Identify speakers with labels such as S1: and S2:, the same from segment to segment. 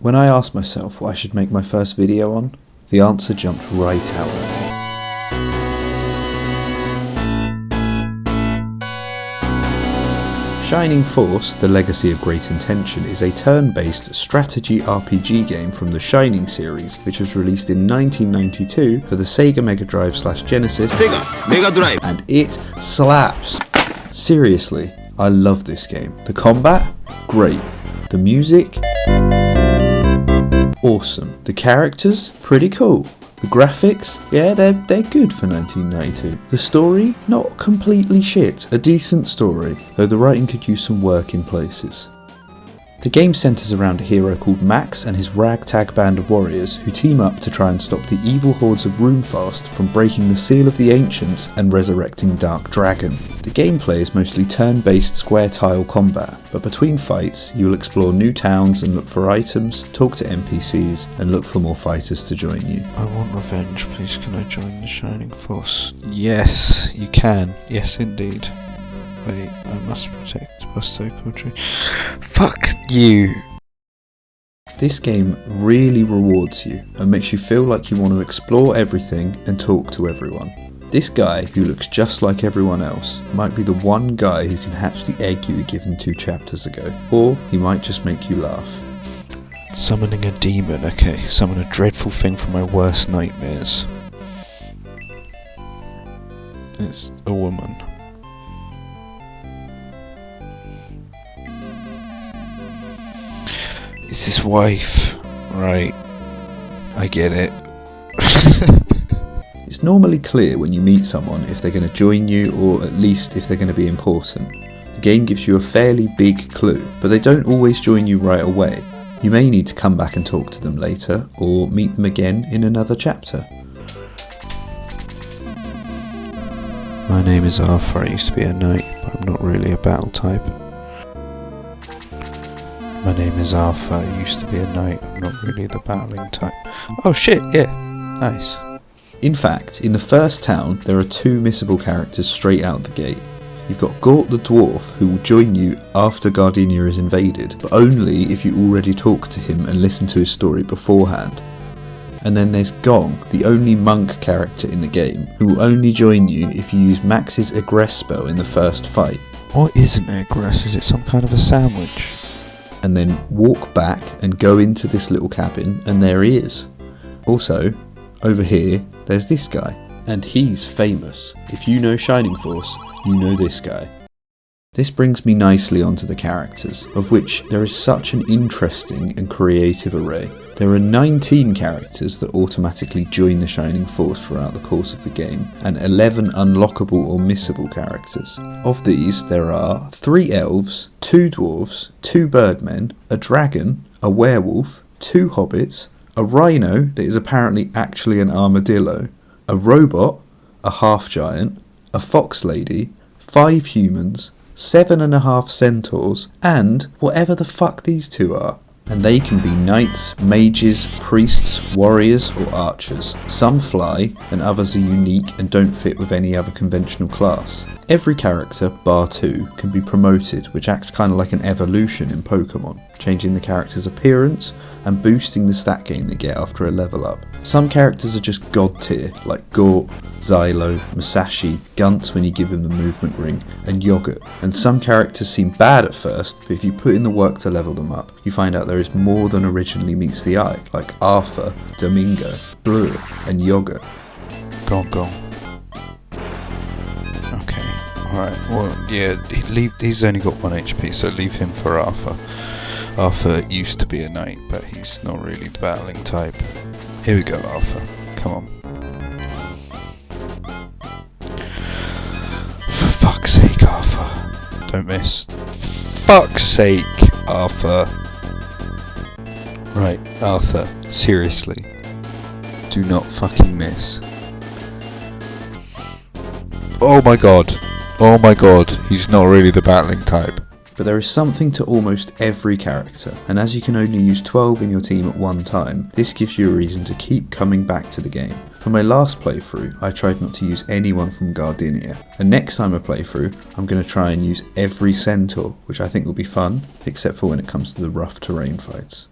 S1: When I asked myself what I should make my first video on, the answer jumped right out at me. Shining Force, The Legacy of Great Intention is a turn-based strategy RPG game from the Shining series, which was released in 1992 for the Sega Mega Drive/Genesis,
S2: Mega Drive,
S1: and it slaps! Seriously, I love this game. The combat? Great. The music? Awesome. The characters? Pretty cool. The graphics? Yeah, they're good for 1992. The story? Not completely shit. A decent story, though the writing could use some work in places. The game centres around a hero called Max and his ragtag band of warriors who team up to try and stop the evil hordes of Runefast from breaking the seal of the Ancients and resurrecting Dark Dragon. The gameplay is mostly turn-based square tile combat, but between fights you'll explore new towns and look for items, talk to NPCs and look for more fighters to join you.
S3: I want revenge, please can I join the Shining Force? Yes, you can. Yes indeed. Wait, I must protect Busto Country. Fuck you!
S1: This game really rewards you and makes you feel like you want to explore everything and talk to everyone. This guy, who looks just like everyone else, might be the one guy who can hatch the egg you were given 2 chapters ago, or he might just make you laugh.
S3: Summoning a demon, okay. Summon a dreadful thing from my worst nightmares. It's a woman. It's his wife. Right. I get it.
S1: It's normally clear when you meet someone if they're going to join you or at least if they're going to be important. The game gives you a fairly big clue, but they don't always join you right away. You may need to come back and talk to them later or meet them again in another chapter.
S3: My name is Arthur. I used to be a knight, but I'm not really a battle type. My name is Arthur, I used to be a knight, I'm not really the battling type. Oh shit, yeah, nice.
S1: In fact, in the first town, there are 2 missable characters straight out the gate. You've got Gort the Dwarf, who will join you after Gardenia is invaded, but only if you already talk to him and listen to his story beforehand. And then there's Gong, the only monk character in the game, who will only join you if you use Max's Aggress spell in the first fight.
S3: What is an aggress? Is it some kind of a sandwich?
S1: And then walk back and go into this little cabin and there he is. Also, over here, there's this guy. And he's famous. If you know Shining Force, you know this guy. This brings me nicely onto the characters, of which there is such an interesting and creative array. There are 19 characters that automatically join the Shining Force throughout the course of the game, and 11 unlockable or missable characters. Of these, there are 3 elves, 2 dwarves, 2 birdmen, a dragon, a werewolf, 2 hobbits, a rhino that is apparently actually an armadillo, a robot, a half-giant, a fox lady, 5 humans, 7.5 centaurs, and whatever the fuck these 2 are. And they can be knights, mages, priests, warriors or archers. Some fly and others are unique and don't fit with any other conventional class. Every character, bar 2, can be promoted, which acts kind of like an evolution in Pokemon, changing the character's appearance and boosting the stat gain they get after a level up. Some characters are just god tier, like Gort, Xylo, Musashi, Guntz when you give him the movement ring, and Yogurt. And some characters seem bad at first, but if you put in the work to level them up, you find out there is more than originally meets the eye, like Arthur, Domingo, Blue, and Yogurt.
S3: Gone. Okay, alright, well, yeah, he's only got 1 HP, so leave him for Arthur. Arthur used to be a knight, but he's not really the battling type. Here we go, Arthur. Come on. For fuck's sake, Arthur. Don't miss. Fuck's sake, Arthur. Right, Arthur, seriously. Do not fucking miss. Oh my god. Oh my god, he's not really the battling type.
S1: But there is something to almost every character, and as you can only use 12 in your team at one time, this gives you a reason to keep coming back to the game. For my last playthrough, I tried not to use anyone from Gardenia, and next time I play through, I'm going to try and use every centaur, which I think will be fun, except for when it comes to the rough terrain fights.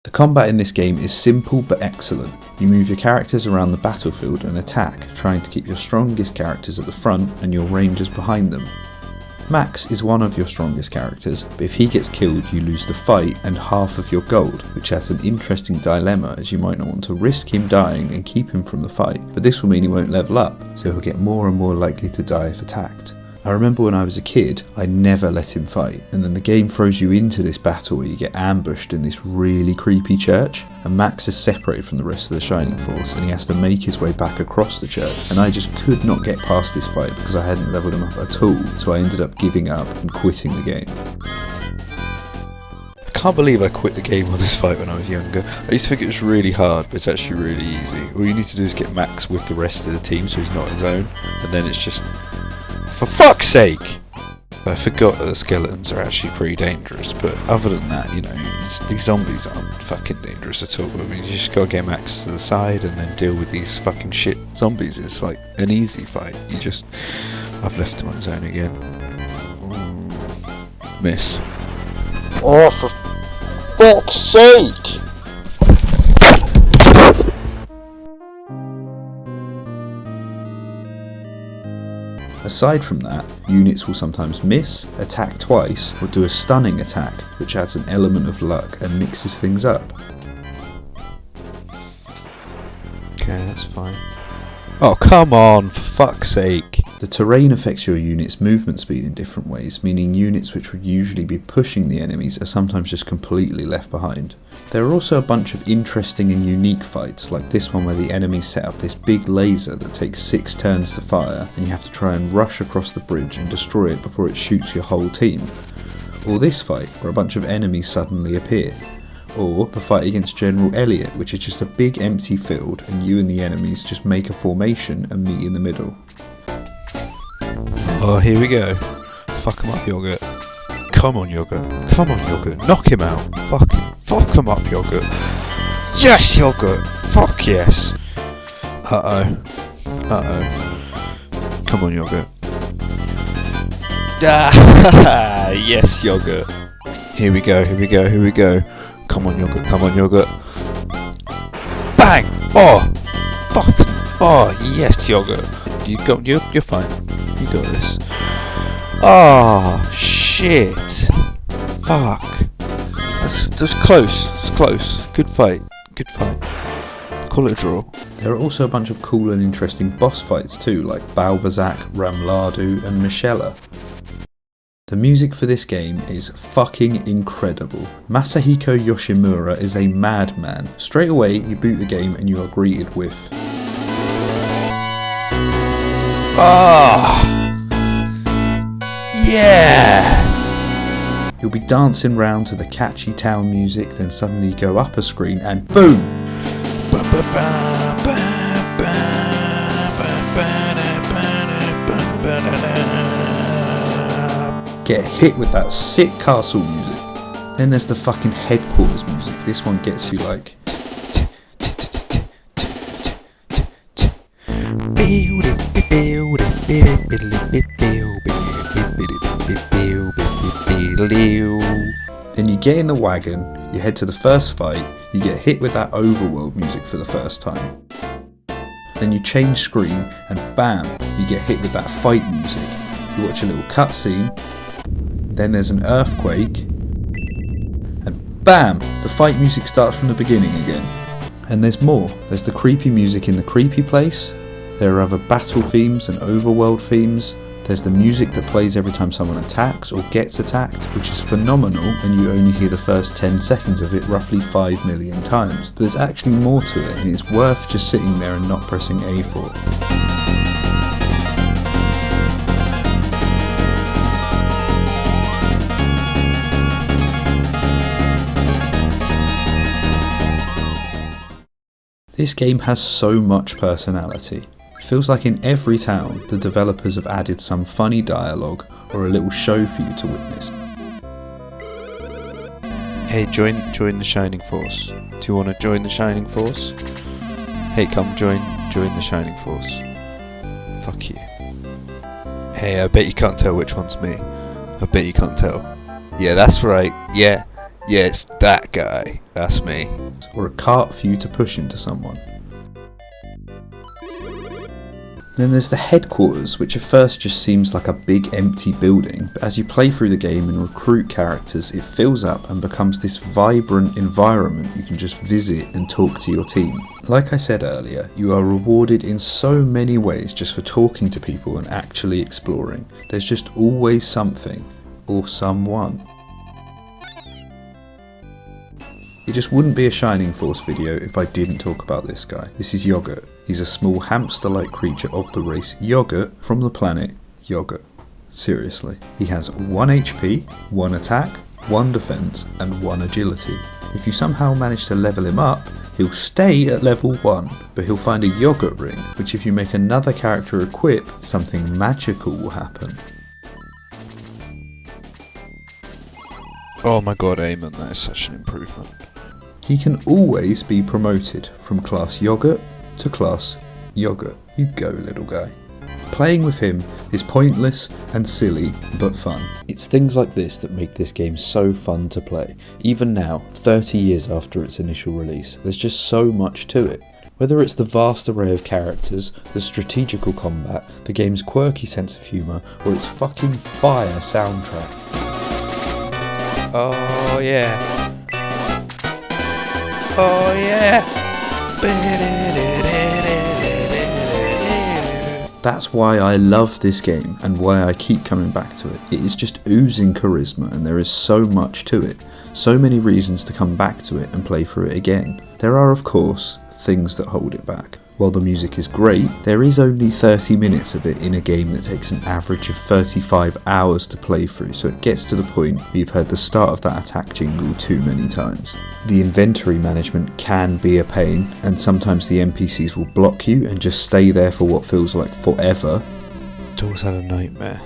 S1: The combat in this game is simple but excellent. You move your characters around the battlefield and attack, trying to keep your strongest characters at the front and your rangers behind them. Max is one of your strongest characters, but if he gets killed you lose the fight and half of your gold, which adds an interesting dilemma as you might not want to risk him dying and keep him from the fight, but this will mean he won't level up, so he'll get more and more likely to die if attacked. I remember when I was a kid, I never let him fight, and then the game throws you into this battle where you get ambushed in this really creepy church, and Max is separated from the rest of the Shining Force and he has to make his way back across the church, and I just could not get past this fight because I hadn't leveled him up at all, so I ended up giving up and quitting the game.
S3: I can't believe I quit the game on this fight when I was younger. I used to think it was really hard, but it's actually really easy. All you need to do is get Max with the rest of the team so he's not his own, and then it's just... For fuck's sake! I forgot that the skeletons are actually pretty dangerous, but other than that, you know, these zombies aren't fucking dangerous at all. I mean, you just gotta get Max to the side and then deal with these fucking shit zombies. It's like an easy fight. I've left him on his own again. Miss. Oh, for fuck's sake!
S1: Aside from that, units will sometimes miss, attack twice, or do a stunning attack, which adds an element of luck and mixes things up.
S3: Okay, that's fine. Oh, come on, for fuck's sake!
S1: The terrain affects your unit's movement speed in different ways, meaning units which would usually be pushing the enemies are sometimes just completely left behind. There are also a bunch of interesting and unique fights, like this one where the enemies set up this big laser that takes 6 turns to fire, and you have to try and rush across the bridge and destroy it before it shoots your whole team. Or this fight, where a bunch of enemies suddenly appear. Or the fight against General Elliot, which is just a big empty field and you and the enemies just make a formation and meet in the middle.
S3: Oh, here we go. Fuck him up, Yogurt. Come on, Yogurt. Come on, Yogurt. Knock him out. Fuck him up, Yogurt. Yes, Yogurt. Fuck yes. Uh-oh. Uh-oh. Come on, Yogurt. Ah, yes, Yogurt. Here we go. Come on, Yogurt. Come on, Yogurt. Bang! Oh! Fuck! Oh, yes, Yogurt. You're fine. You got this. Oh, shit. Fuck. That's close. It's close. Good fight. Call it a draw.
S1: There are also a bunch of cool and interesting boss fights too, like Balbazak, Ramladu and Michela. The music for this game is fucking incredible. Masahiko Yoshimura is a madman. Straight away you boot the game and you are greeted with...
S3: Ah! Yeah!
S1: You'll be dancing round to the catchy town music, then suddenly you go up a screen and boom! Get hit with that sick castle music. Then there's the fucking headquarters music. This one gets you like... Then you get in the wagon, you head to the first fight, you get hit with that overworld music for the first time. Then you change screen and bam, you get hit with that fight music. You watch a little cutscene, then there's an earthquake, and bam, the fight music starts from the beginning again. And there's more. There's the creepy music in the creepy place, there are other battle themes and overworld themes. There's the music that plays every time someone attacks or gets attacked, which is phenomenal, and you only hear the first 10 seconds of it roughly 5 million times. But there's actually more to it, and it's worth just sitting there and not pressing A for. This game has so much personality. It feels like in every town, the developers have added some funny dialogue or a little show for you to witness.
S3: Hey, join the Shining Force. Do you want to join the Shining Force? Hey, come join the Shining Force. Fuck you. Hey, I bet you can't tell which one's me. I bet you can't tell. Yeah, that's right. Yeah, Yeah, it's that guy. That's me.
S1: or a cart for you to push into someone. Then there's the headquarters, which at first just seems like a big empty building, but as you play through the game and recruit characters, it fills up and becomes this vibrant environment you can just visit and talk to your team. Like I said earlier, you are rewarded in so many ways just for talking to people and actually exploring. There's just always something, or someone. It just wouldn't be a Shining Force video if I didn't talk about this guy. This is Yogurt. He's a small hamster-like creature of the race Yogurt from the planet Yogurt. Seriously. He has 1 HP, 1 attack, 1 defense, and 1 agility. If you somehow manage to level him up, he'll stay at level 1, but he'll find a Yogurt ring, which if you make another character equip, something magical will happen.
S3: Oh my god, Eamon, that is such an improvement.
S1: He can always be promoted from class Yogurt to class Yogurt. You go, little guy. Playing with him is pointless and silly, but fun. It's things like this that make this game so fun to play. Even now, 30 years after its initial release, there's just so much to it. Whether it's the vast array of characters, the strategical combat, the game's quirky sense of humour, or its fucking fire soundtrack.
S3: Oh yeah. Oh yeah.
S1: That's why I love this game and why I keep coming back to it. It is just oozing charisma and there is so much to it. So many reasons to come back to it and play through it again. There are of course things that hold it back. While the music is great, there is only 30 minutes of it in a game that takes an average of 35 hours to play through, so it gets to the point where you've heard the start of that attack jingle too many times. The inventory management can be a pain, and sometimes the NPCs will block you and just stay there for what feels like forever.
S3: Daughter's had a nightmare.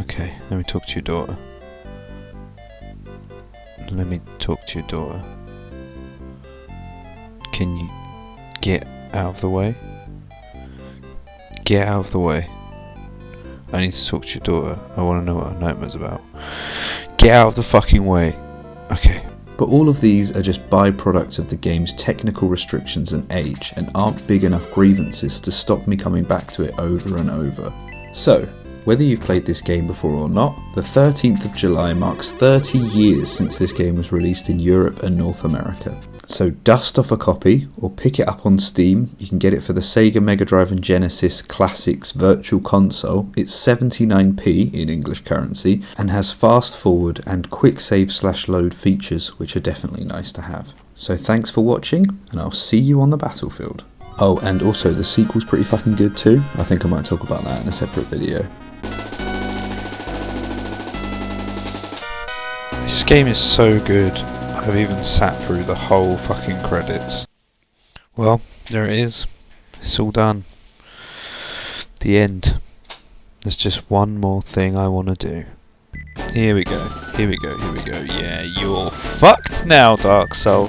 S3: Okay, let me talk to your daughter. Let me talk to your daughter. Can you get out of the way? Get out of the way. I need to talk to your daughter. I want to know what her nightmare's about. Get out of the fucking way. Okay.
S1: But all of these are just byproducts of the game's technical restrictions and age, and aren't big enough grievances to stop me coming back to it over and over. So, whether you've played this game before or not, the 13th of July marks 30 years since this game was released in Europe and North America. So dust off a copy or pick it up on Steam. You can get it for the Sega Mega Drive and Genesis Classics Virtual Console. It's 79p in English currency and has fast forward and quick save/load features, which are definitely nice to have. So thanks for watching and I'll see you on the battlefield. Oh, and also the sequel's pretty fucking good too. I think I might talk about that in a separate video.
S3: This game is so good. I've even sat through the whole fucking credits. Well, there it is. It's all done. The end. There's just one more thing I want to do. Here we go. Here we go. Here we go. Yeah, you're fucked now, Dark Soul.